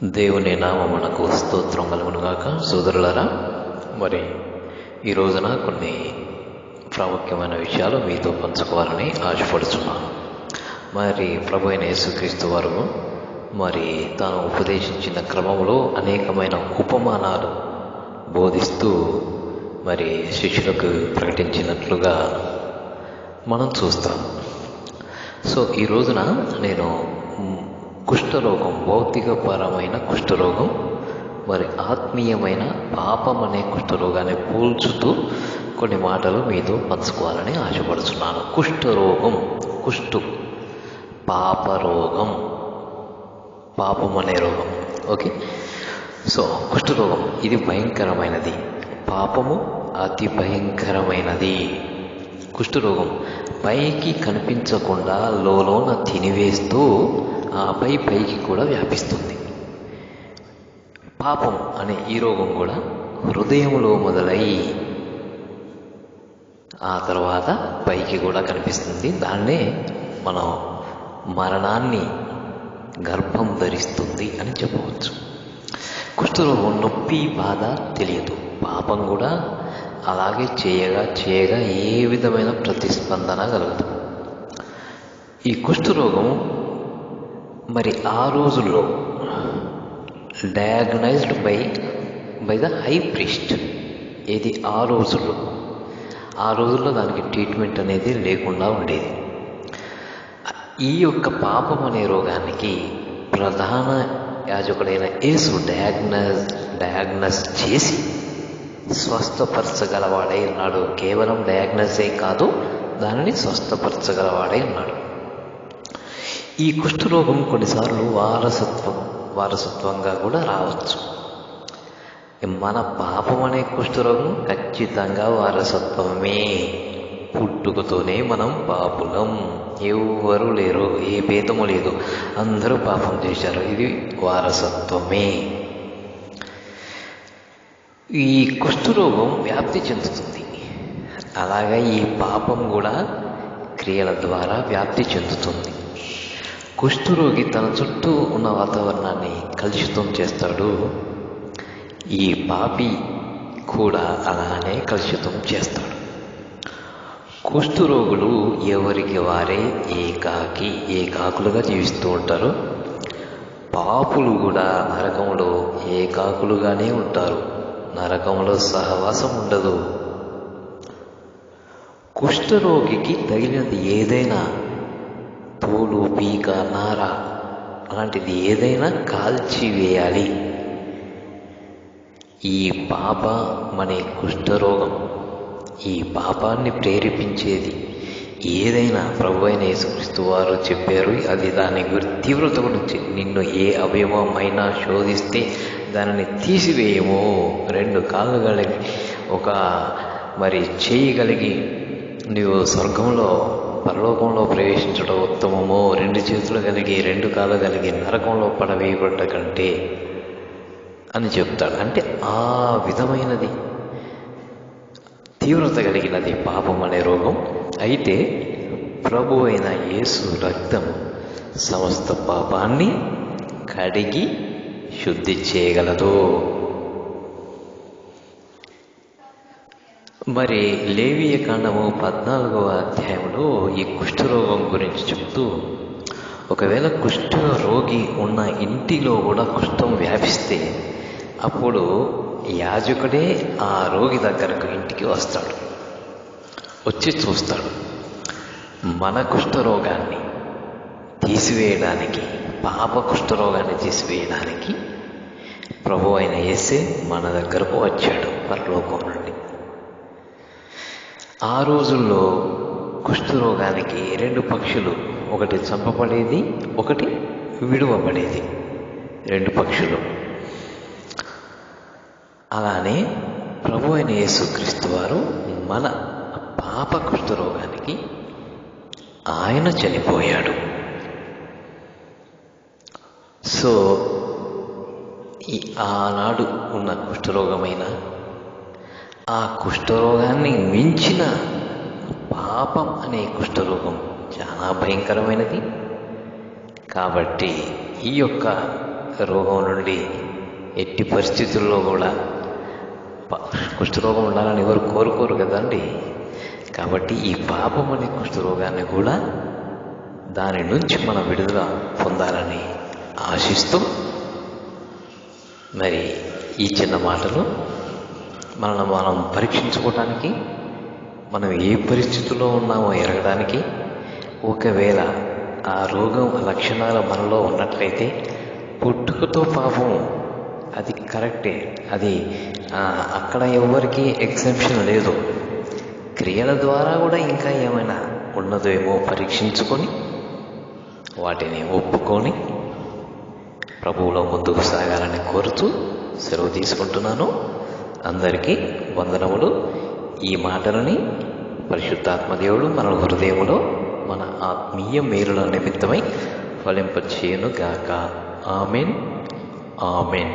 దేవుని నామమునకు స్తోత్రం కలుగునుగాక. సోదరులారా, మరి ఈ రోజున కొన్ని ప్రాముఖ్యమైన విషయాలు మీతో పంచుకోవాలని ఆశపడుతున్నాను. మరి ప్రభు అయిన యేసుక్రీస్తు వారు మరి తాను ఉపదేశించిన క్రమంలో అనేకమైన ఉపమానాలు బోధిస్తూ మరి శిష్యులకు ప్రకటించినట్లుగా మనం చూస్తాం. సో ఈ రోజున నేను కుష్ఠరోగం, భౌతికపరమైన కుష్ఠరోగం, మరి ఆత్మీయమైన పాపం అనే కుష్ఠరోగాన్ని పోల్చుతూ కొన్ని మాటలు మీతో పంచుకోవాలని ఆశపడుతున్నాను. కుష్ఠరోగం, పాపరోగం, పాపం అనే రోగం. ఓకే, సో కుష్ఠరోగం ఇది భయంకరమైనది, పాపము అతి భయంకరమైనది. కుష్ఠరోగం పైకి కనిపించకుండా లోన తినివేస్తూ ఆపై పైకి కూడా వ్యాపిస్తుంది. పాపం అనే ఈ రోగం కూడా హృదయంలో మొదలై ఆ తర్వాత పైకి కూడా కనిపిస్తుంది. దాన్నే మనం మరణాన్ని గర్భం ధరిస్తుంది అని చెప్పవచ్చు. కుష్ఠరోగం నొప్పి, బాధ తెలియదు. పాపం కూడా అలాగే చేయగా ఏ విధమైన ప్రతిస్పందన కలగదు. ఈ కుష్ఠరోగం మరి ఆ రోజుల్లో డయాగ్నైజ్డ్ బై ద హై ప్రీస్ట్. ఇది ఆ రోజుల్లో దానికి ట్రీట్మెంట్ అనేది లేకుండా ఉండేది. ఈ యొక్క పాపం అనే రోగానికి ప్రధాన యాజకుడైన యేసు డయాగ్నస్ చేసి స్వస్థపరచగలవాడై ఉన్నాడు. కేవలం డయాగ్నోసే కాదు, దానిని స్వస్థపరచగలవాడై ఉన్నాడు. ఈ కుష్ఠరోగం కొన్నిసార్లు వారసత్వంగా కూడా రావచ్చు. మన పాపం అనే కుష్ఠరోగం ఖచ్చితంగా వారసత్వమే. పుట్టుకతోనే మనం పాపులం, ఎవ్వరూ లేరు, ఏ భేదము లేదు, అందరూ పాపం చేశారు. ఇది వారసత్వమే. ఈ కుష్ఠరోగం వ్యాప్తి చెందుతుంది. అలాగే ఈ పాపం కూడా క్రియల ద్వారా వ్యాప్తి చెందుతుంది. కుష్ఠరోగి తన చుట్టూ ఉన్న వాతావరణాన్ని కలుషితం చేస్తాడు. ఈ పాపి కూడా అలానే కలుషితం చేస్తాడు. కుష్ఠరోగులు ఎవరికి వారే ఏకాకులుగా జీవిస్తూ ఉంటారు. పాపులు కూడా నరకంలో ఏకాకులుగానే ఉంటారు. నరకంలో సహవాసం ఉండదు. కుష్ఠరోగికి తగిలినది ఏదైనా, తోలు, పీక, నార అలాంటిది ఏదైనా కాల్చివేయాలి. ఈ పాపమనే కుష్ఠరోగం, ఈ పాపాన్ని ప్రేరేపించేది ఏదైనా ప్రభు అయిన యేసుక్రీస్తు వారు చెప్పారు. అది దాని తీవ్రత గురించి, నిన్ను ఏ అవయవమైనా శోధిస్తే దానిని తీసివేయము. 2 కాళ్ళు కలిగి ఒక మరి చేయగలిగి నీవు స్వర్గంలో పరలోకంలో ప్రవేశించడం ఉత్తమమో, 2 చేతులు కలిగి 2 కాళ్ళు కలిగి నరకంలో పడవేయబడ్డ కంటే అని చెప్తాడు. అంటే ఆ విధమైనది తీవ్రత కలిగినది పాపం అనే రోగం. అయితే ప్రభు అయిన యేసు రక్తం సమస్త పాపాన్ని కడిగి శుద్ధి చేయగలదు. మరి లేవియ కాండము 14వ అధ్యాయంలో ఈ కుష్ఠరోగం గురించి చెప్తూ, ఒకవేళ కుష్ఠరోగి ఉన్న ఇంటిలో కూడా కుష్ఠం వ్యాపిస్తే అప్పుడు యాజకుడే ఆ రోగి దగ్గరకు ఇంటికి వస్తాడు, వచ్చి చూస్తాడు. మన కుష్ఠరోగాన్ని తీసివేయడానికి, పాప కుష్ఠరోగాన్ని తీసివేయడానికి ప్రభు అయిన యేసే మన దగ్గరకు వచ్చాడు పరలోకం నుండి. ఆ రోజుల్లో కుష్ఠరోగానికి 2 పక్షులు, ఒకటి చంపబడేది, ఒకటి విడువబడేది. 2 పక్షులు. అలానే ప్రభు అయిన యేసుక్రీస్తు వారు మన పాప కుష్ఠరోగానికి ఆయన చనిపోయాడు. సో ఆనాడు ఉన్న కుష్ఠరోగమైన ఆ కుష్ఠరోగాన్ని మించిన పాపం అనే కుష్ఠరోగం చాలా భయంకరమైనది. కాబట్టి ఈ యొక్క రోగం నుండి ఎట్టి పరిస్థితుల్లో కూడా కుష్ఠరోగం ఉండాలని ఎవరు కోరుకోరు కదండి. కాబట్టి ఈ పాపం అనే కుష్ఠరోగాన్ని కూడా దాని నుంచి మనం విడుదల పొందాలని ఆశిస్తూ మరి ఈ చిన్న మాటలు మనం పరీక్షించుకోవటానికి, మనం ఏ పరిస్థితుల్లో ఉన్నామో ఎరగడానికి, ఒకవేళ ఆ రోగం లక్షణాలు మనలో ఉన్నట్లయితే పుట్టుకతో పాపం అది కరెక్టే, అది అక్కడ ఎవరికి ఎగ్జంప్షన్ లేదు. క్రియల ద్వారా కూడా ఇంకా ఏమైనా ఉన్నదేమో పరీక్షించుకొని వాటిని ఒప్పుకొని ప్రభువులో ముందుకు సాగాలని కోరుతూ సెలవు తీసుకుంటున్నాను. అందరికీ వందనములు. ఈ మాటలని పరిశుద్ధాత్మదేవుడు మన హృదయములో మన ఆత్మీయ మేలుల నిమిత్తమై ఫలింపచేయును గాక. Amen, amen.